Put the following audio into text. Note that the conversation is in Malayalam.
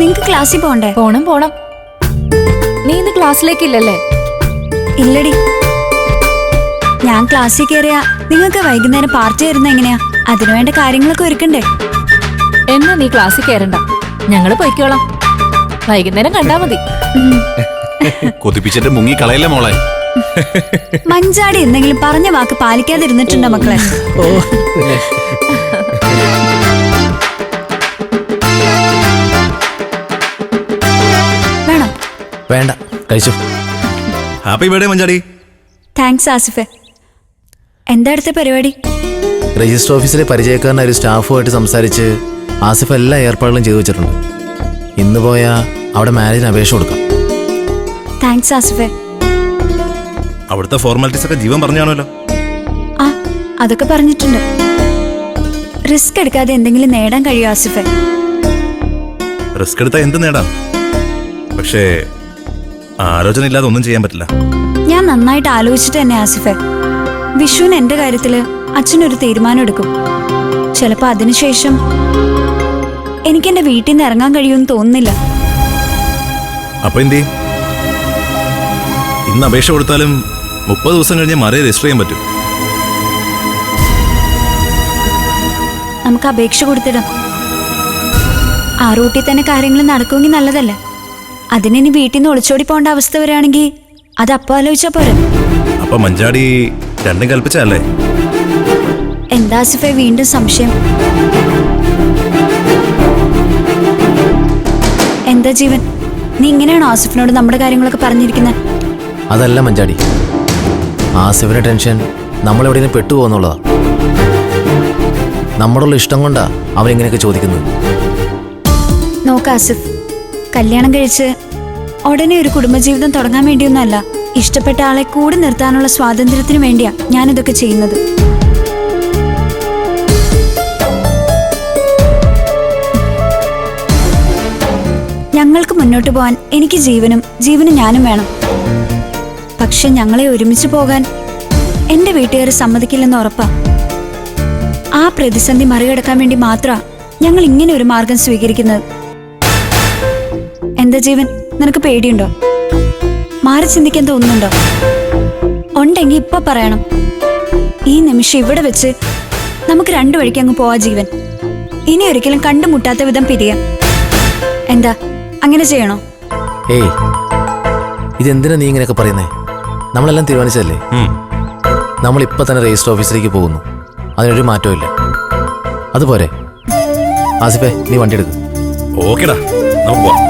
നിങ്ങക്ക് ക്ലാസ്സിൽ പോണ്ടേ? പോണം പോണം. നീ ഇന്ന് ക്ലാസ്സിലേക്കില്ലല്ലേ? ഇല്ലടി. ഞാൻ ക്ലാസ്സിൽ കയറിയാ നിങ്ങൾക്ക് വൈകുന്നേരം പാർട്ടി വരുന്ന എങ്ങനെയാ? അതിനുവേണ്ട കാര്യങ്ങളൊക്കെ ഒരുക്കണ്ടേ? എന്നാ നീ ക്ലാസ്സിൽ കയറണ്ട, ഞങ്ങള് പൊയ്ക്കോളാം. വൈകുന്നേരം കണ്ടാ മതി. കൊതിപ്പിച്ചിട്ട് മുങ്ങി കളയല്ലേ മോളെ. മഞ്ചാടി എന്തെങ്കിലും പറഞ്ഞ വാക്ക് പാലിക്കാതിരുന്നിട്ടുണ്ടോ മക്കളെ? വേണോ? വേണ്ട, കഴിച്ചു. ഹാപ്പി ബർത്ത്ഡേ മഞ്ചാടി. താങ്ക്സ് ആസിഫെ. എന്താ അടുത്ത പരിപാടി? രജിസ്റ്റർ ഓഫീസിലെ പരിചയക്കാരനായ ഒരു സ്റ്റാഫുമായിട്ട് സംസാരിച്ച് ആസിഫ് എല്ലാ ഏർപ്പാടുകളും ചെയ്തു വെച്ചിട്ടുണ്ട്. ഇന്ന് പോയാ അവിടെ മാരേജിന് അപേക്ഷ കൊടുക്കാം. താങ്ക്സ് ആസിഫെ. അവിടുത്തെ ഫോർമാലിറ്റീസ് ഒക്കെ ജീവൻ പറഞ്ഞാണല്ലോ. ആ, അതൊക്കെ പറഞ്ഞിട്ടുണ്ട്. റിസ്ക് എടുക്കാതെ എന്തെങ്കിലും നേടാൻ കഴിയും ആസിഫെ. റിസ്ക് എടുത്താൽ എന്ത് നേടാം, പക്ഷേ ആലോചന ഇല്ലാതെ ഒന്നും ചെയ്യാൻ പറ്റില്ല. ഞാൻ നന്നായിട്ട് ആലോചിച്ചിട്ട് തന്നെ ആസിഫെ. വിഷുവിന് എന്റെ കാര്യത്തില് അച്ഛനൊരു തീരുമാനം എടുക്കും. ചിലപ്പോ അതിനുശേഷം എനിക്ക് എന്റെ വീട്ടിൽ നിന്ന് ഇറങ്ങാൻ കഴിയുമെന്ന് തോന്നുന്നില്ല. അപ്പൊ എന്ത് ചെയ്യും? ഇന്ന് അപേക്ഷ കൊടുത്താലും 30 ദിവസം കഴിഞ്ഞ് മറയെ രജിസ്റ്റർ ചെയ്യാൻ പറ്റും. നമുക്ക് അപേക്ഷ കൊടുത്തിടാം. ആ റൂട്ടിൽ തന്നെ കാര്യങ്ങൾ നടക്കുമെങ്കിൽ നല്ലതല്ലേ? അതിനി വീട്ടിൽ നിന്ന് ഒളിച്ചോടി പോകേണ്ട അവസ്ഥ വരികയാണെങ്കിൽ അത് അപ്പൊ ആലോചിച്ചാ പോരെ? അപ്പൊ മഞ്ചാടി രണ്ടും കൽപ്പിച്ചല്ലേ? എന്താ ആസിഫെ വീണ്ടും സംശയം? എന്താ ജീവൻ, നീ ഇങ്ങനെയാണോ ആസിഫിനോട് നമ്മുടെ കാര്യങ്ങളൊക്കെ പറഞ്ഞിരിക്കുന്നത്? അതല്ല മഞ്ചാടി, ആസിഫിന്റെ ടെൻഷൻ നമ്മളെവിടെയും പെട്ടുപോകുന്നുള്ളതാ. നമ്മളോടുള്ള ഇഷ്ടം കൊണ്ടാ അവനിങ്ങനെയൊക്കെ ചോദിക്കുന്നത്. നോക്ക് ആസിഫ്, കല്യാണം കഴിച്ച് ഉടനെ ഒരു കുടുംബജീവിതം തുടങ്ങാൻ വേണ്ടിയൊന്നുമല്ല, ഇഷ്ടപ്പെട്ട ആളെ കൂടി നിർത്താനുള്ള സ്വാതന്ത്ര്യത്തിന് വേണ്ടിയാ ഞാനിതൊക്കെ ചെയ്യുന്നത്. ഞങ്ങൾക്ക് മുന്നോട്ട് പോകാൻ എനിക്ക് ജീവനും ഞാനും വേണം. പക്ഷെ ഞങ്ങളെ ഒരുമിച്ച് പോകാൻ എന്റെ വീട്ടുകാർ സമ്മതിക്കില്ലെന്ന് ഉറപ്പാ. ആ പ്രതിസന്ധി മറികടക്കാൻ വേണ്ടി മാത്രമാ ഞങ്ങൾ ഇങ്ങനെ ഒരു മാർഗം സ്വീകരിക്കുന്നത്. എന്താ ജീവൻ, നിനക്ക് പേടിയുണ്ടോ? മാറി ചിന്തിക്കാൻ തോന്നുന്നുണ്ടോ? ഉണ്ടെങ്കിൽ ഇപ്പൊ പറയണം. ഈ നിമിഷം ഇവിടെ വെച്ച് നമുക്ക് രണ്ടു വഴിക്ക് അങ്ങ് പോവാ ജീവൻ. ഇനി ഒരിക്കലും കണ്ടുമുട്ടാത്ത വിധം പിരിയാം. എന്താ, അങ്ങനെ ചെയ്യണോ? ഏയ്, ഇതെന്തിനാ നീ ഇങ്ങനെയൊക്കെ പറയുന്നേ? നമ്മളെല്ലാം തീരുമാനിച്ചതല്ലേ? നമ്മളിപ്പോൾ തന്നെ രജിസ്റ്റർ ഓഫീസിലേക്ക് പോകുന്നു, അതിനൊരു മാറ്റവും ഇല്ല. അതുപോലെ ആസിഫേ, നീ വണ്ടി എടുക്കും. ഓക്കേടാ, നമുക്ക് പോവാം.